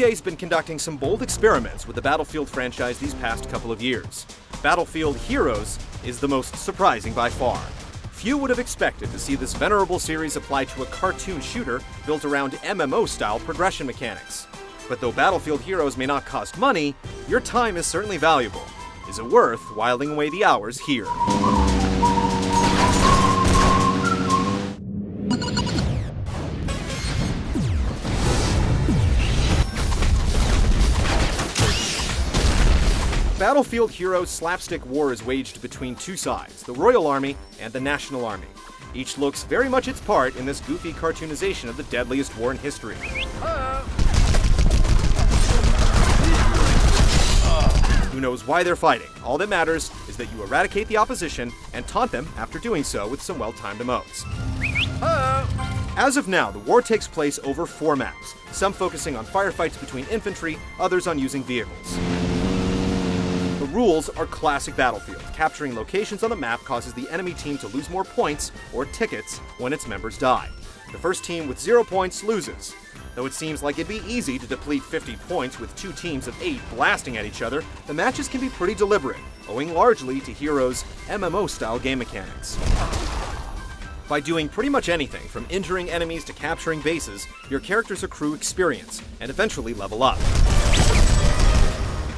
EA's been conducting some bold experiments with the Battlefield franchise these past couple of years. Battlefield Heroes is the most surprising by far. Few would have expected to see this venerable series applied to a cartoon shooter built around MMO-style progression mechanics. But though Battlefield Heroes may not cost money, your time is certainly valuable. Is it worth whiling away the hours here? Battlefield Heroes slapstick war is waged between two sides, the Royal Army and the National Army. Each looks very much its part in this goofy cartoonization of the deadliest war in history. Who knows why they're fighting? All that matters is that you eradicate the opposition and taunt them after doing so with some well-timed emotes. As of now, the war takes place over 4 maps, some focusing on firefights between infantry, others on using vehicles. The rules are classic Battlefield. Capturing locations on the map causes the enemy team to lose more points, or tickets, when its members die. The first team with 0 points loses. Though it seems like it'd be easy to deplete 50 points with 2 teams of 8 blasting at each other, the matches can be pretty deliberate, owing largely to Heroes' MMO-style game mechanics. By doing pretty much anything, from injuring enemies to capturing bases, your characters accrue experience, and eventually level up.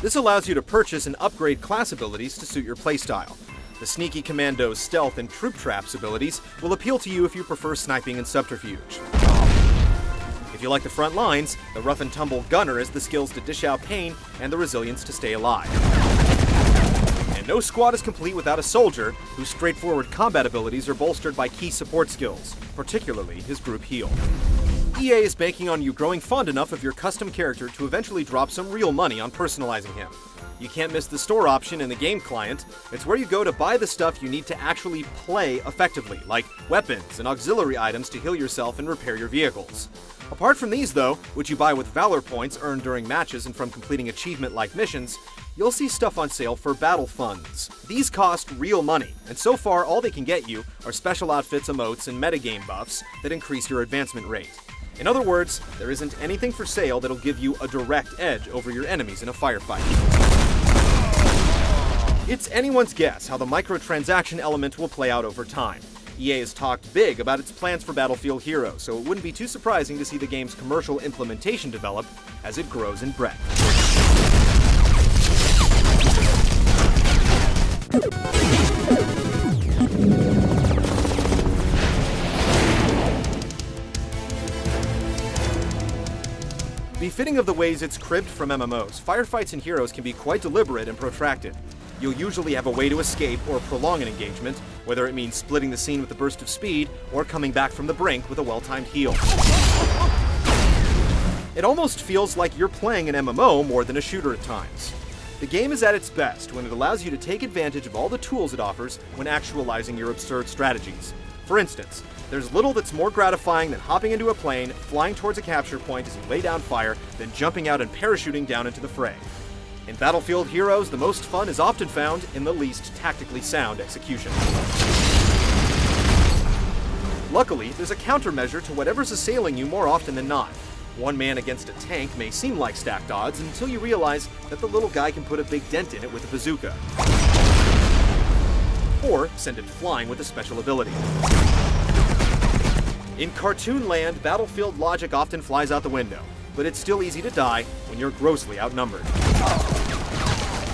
This allows you to purchase and upgrade class abilities to suit your playstyle. The Sneaky Commando's Stealth and Troop Traps abilities will appeal to you if you prefer sniping and subterfuge. If you like the front lines, the Rough and Tumble Gunner has the skills to dish out pain and the resilience to stay alive. And no squad is complete without a soldier, whose straightforward combat abilities are bolstered by key support skills, particularly his group heal. EA is banking on you growing fond enough of your custom character to eventually drop some real money on personalizing him. You can't miss the store option in the game client. It's where you go to buy the stuff you need to actually play effectively, like weapons and auxiliary items to heal yourself and repair your vehicles. Apart from these, though, which you buy with Valor points earned during matches and from completing achievement-like missions, you'll see stuff on sale for battle funds. These cost real money, and so far all they can get you are special outfits, emotes, and metagame buffs that increase your advancement rate. In other words, there isn't anything for sale that'll give you a direct edge over your enemies in a firefight. It's anyone's guess how the microtransaction element will play out over time. EA has talked big about its plans for Battlefield Heroes, so it wouldn't be too surprising to see the game's commercial implementation develop as it grows in breadth. Befitting of the ways it's cribbed from MMOs, firefights in Heroes can be quite deliberate and protracted. You'll usually have a way to escape or prolong an engagement, whether it means splitting the scene with a burst of speed or coming back from the brink with a well-timed heal. It almost feels like you're playing an MMO more than a shooter at times. The game is at its best when it allows you to take advantage of all the tools it offers when actualizing your absurd strategies. For instance, there's little that's more gratifying than hopping into a plane, flying towards a capture point as you lay down fire, then jumping out and parachuting down into the fray. In Battlefield Heroes, the most fun is often found in the least tactically sound execution. Luckily, there's a countermeasure to whatever's assailing you more often than not. One man against a tank may seem like stacked odds until you realize that the little guy can put a big dent in it with a bazooka. Or send it flying with a special ability. In cartoon land, Battlefield logic often flies out the window, but it's still easy to die when you're grossly outnumbered.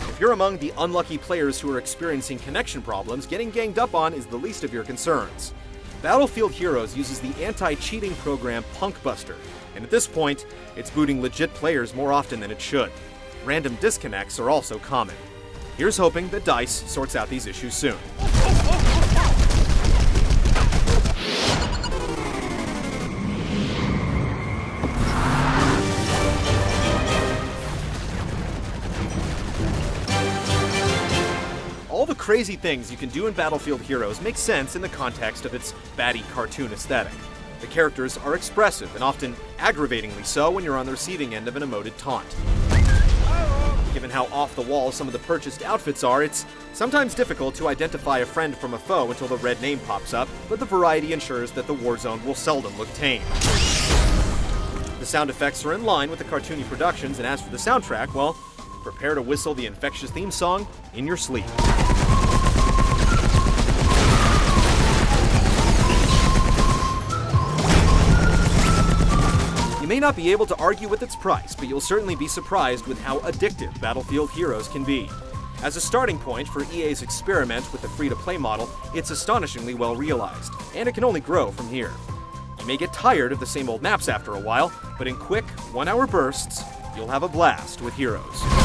If you're among the unlucky players who are experiencing connection problems, getting ganged up on is the least of your concerns. Battlefield Heroes uses the anti-cheating program Punkbuster, and at this point, it's booting legit players more often than it should. Random disconnects are also common. Here's hoping that DICE sorts out these issues soon. All the crazy things you can do in Battlefield Heroes make sense in the context of its baddie cartoon aesthetic. The characters are expressive, and often aggravatingly so when you're on the receiving end of an emoted taunt. Given how off-the-wall some of the purchased outfits are, it's sometimes difficult to identify a friend from a foe until the red name pops up, but the variety ensures that the war zone will seldom look tame. The sound effects are in line with the cartoony productions, and as for the soundtrack, well, prepare to whistle the infectious theme song in your sleep. You may not be able to argue with its price, but you'll certainly be surprised with how addictive Battlefield Heroes can be. As a starting point for EA's experiment with the free-to-play model, it's astonishingly well realized, and it can only grow from here. You may get tired of the same old maps after a while, but in quick, 1-hour bursts, you'll have a blast with Heroes.